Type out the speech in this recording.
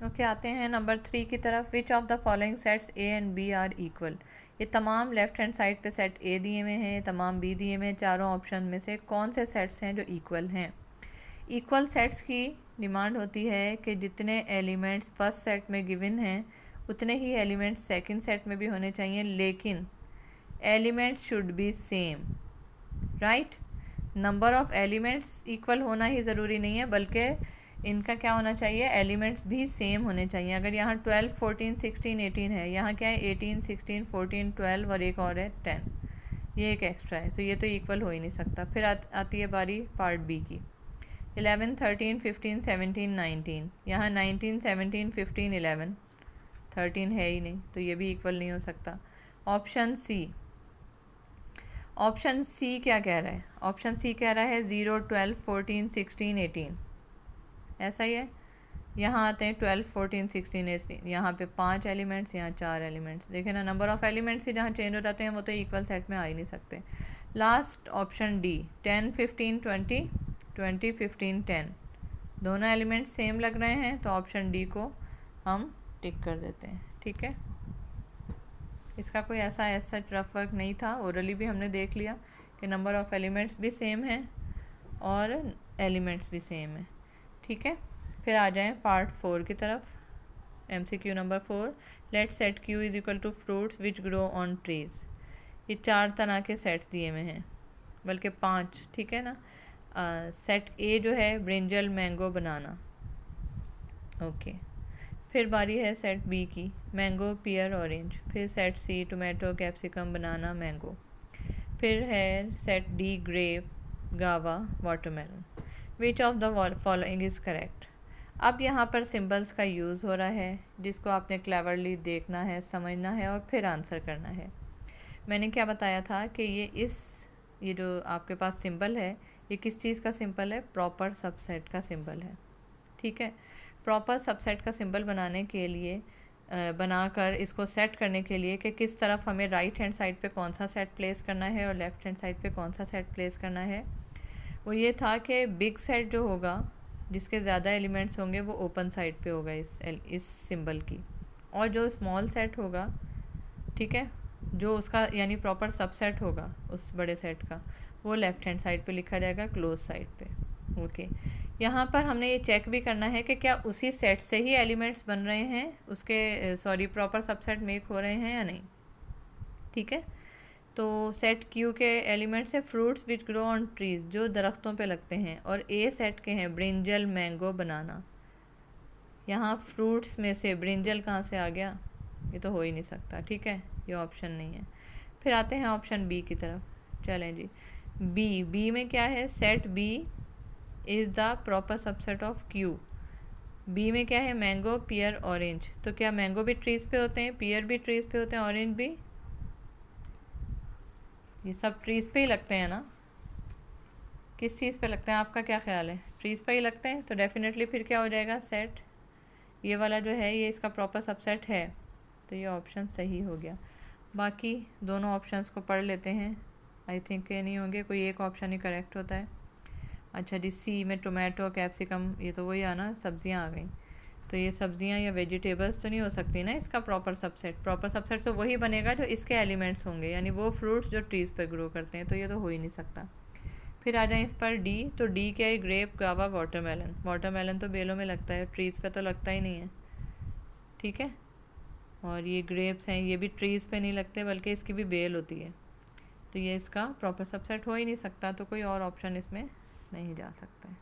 Okay आते हैं number 3 की तरफ। Which of the following sets A and B are equal. ये तमाम लेफ्ट हैंड साइड पे सेट ए दिए हुए हैं, तमाम बी दिए हुए हैं। चारों ऑप्शन में से कौन से सेट्स हैं जो इक्वल हैं। इक्वल सेट्स की डिमांड होती है कि जितने एलिमेंट्स फर्स्ट सेट में गिवन हैं उतने ही एलिमेंट्स सेकंड सेट में भी होने चाहिए, लेकिन elements should be same, right. Number of elements equal होना ही ज़रूरी नहीं है, बल्कि इनका क्या होना चाहिए, एलिमेंट्स भी सेम होने चाहिए। अगर यहाँ 12, 14, 16, 18 है, यहाँ क्या है 18, 16, 14, 12 और एक और है 10, ये एक एक्स्ट्रा है, तो ये तो इक्वल हो ही नहीं सकता। फिर आती है बारी पार्ट बी की। 11, 13, 15, 17, 19, यहाँ 19, 17, 15, 11, 13 है ही नहीं, तो ये भी इक्वल नहीं हो सकता। ऑप्शन सी क्या कह रहा है, ऑप्शन सी कह रहा है 0, 12, 14, 16, 18, ऐसा ही है। यहाँ आते हैं 12, 14, 16, 18, यहाँ पे 5 एलिमेंट्स, यहाँ 4 एलिमेंट्स। देखें ना, नंबर ऑफ एलिमेंट्स ही जहाँ चेंज हो जाते हैं वो तो इक्वल सेट में आ ही नहीं सकते। लास्ट ऑप्शन डी 10, 15, 20, 20, 15, 10, दोनों एलिमेंट्स सेम लग रहे हैं, तो ऑप्शन डी को हम टिक कर देते हैं। ठीक है, इसका कोई ऐसा रफ वर्क नहीं था, ओरली भी हमने देख लिया कि नंबर ऑफ एलिमेंट्स भी सेम है और एलिमेंट्स भी सेम है। ठीक है, फिर आ जाएं पार्ट 4 की तरफ। MCQ number 4, let set Q is equal to fruits which grow on trees. ये 4 तरह के सेट्स दिए हुए हैं, बल्कि 5, ठीक है ना। सेट ए जो है ब्रिंजल, मैंगो, बनाना। ओके, फिर बारी है सेट बी की, मैंगो, पियर, ऑरेंज। फिर सेट सी टोमेटो, कैप्सिकम, बनाना, मैंगो। फिर है सेट डी ग्रेप, गावा, watermelon. Which of the following is correct. अब यहाँ पर सिंबल्स का यूज़ हो रहा है, जिसको आपने क्लेवरली देखना है, समझना है और फिर आंसर करना है। मैंने क्या बताया था कि ये जो आपके पास सिंबल है, ये किस चीज़ का सिंबल है, प्रॉपर सबसेट का सिंबल है। ठीक है, प्रॉपर सबसेट का सिंबल बनाने के लिए बनाकर इसको सेट करने के लिए कि किस तरफ हमें राइट हैंड साइड पे कौन सा सेट प्लेस करना है और लेफ़्ट हैंड साइड पे कौन सा सेट प्लेस करना है, वो ये था कि बिग सेट जो होगा, जिसके ज़्यादा एलिमेंट्स होंगे, वो ओपन साइड पे होगा इस सिंबल की, और जो स्मॉल सेट होगा, ठीक है, जो उसका यानी प्रॉपर सबसेट होगा उस बड़े सेट का, वो लेफ़्ट हैंड साइड पे लिखा जाएगा, क्लोज साइड पे। ओके, यहाँ पर हमने ये चेक भी करना है कि क्या उसी सेट से ही एलिमेंट्स बन रहे हैं, उसके प्रॉपर सबसेट मेक हो रहे हैं या नहीं। ठीक है, तो सेट क्यू के एलिमेंट्स है fruits which grow on trees, जो दरख्तों पे लगते हैं, और ए सेट के हैं ब्रिंजल, मैंगो, बनाना। यहाँ फ्रूट्स में से ब्रिंजल कहाँ से आ गया, ये तो हो ही नहीं सकता। ठीक है, ये ऑप्शन नहीं है। फिर आते हैं ऑप्शन बी की तरफ। चलें जी, बी में क्या है, set B is the proper subset of Q. B में क्या है, मैंगो, पियर, ऑरेंज। तो क्या मैंगो भी ट्रीज़ पे होते हैं, पियर भी ट्रीज़ पे होते हैं, ऑरेंज भी, ये सब ट्रीज़ पे ही लगते हैं ना। किस चीज़ पे लगते हैं, आपका क्या ख्याल है, ट्रीज़ पे ही लगते हैं, तो डेफिनेटली फिर क्या हो जाएगा, सेट ये वाला जो है ये इसका प्रॉपर सबसेट है, तो ये ऑप्शन सही हो गया। बाकी दोनों ऑप्शंस को पढ़ लेते हैं, आई थिंक ये नहीं होंगे, कोई एक ऑप्शन ही करेक्ट होता है। अच्छा जी, सी में टोमेटो, कैप्सिकम, ये तो वही आना, सब्जियां आ गई, तो ये सब्जियां या वेजिटेबल्स तो नहीं हो सकती ना इसका प्रॉपर सबसेट। प्रॉपर सबसेट तो वही बनेगा जो इसके एलिमेंट्स होंगे, यानी वो फ्रूट्स जो ट्रीज़ पर ग्रो करते हैं, तो ये तो हो ही नहीं सकता। फिर आ जाए इस पर डी, तो डी क्या है, ग्रेप, गावा, वाटरमेलन। वाटरमेलन तो बेलों में लगता है, ट्रीज़ पे तो लगता ही नहीं है। ठीक है, और ये ग्रेप्स हैं, ये भी ट्रीज़ पे नहीं लगते, बल्कि इसकी भी बेल होती है, तो ये इसका प्रॉपर सबसेट हो ही नहीं सकता, तो कोई और ऑप्शन इसमें नहीं जा सकता है।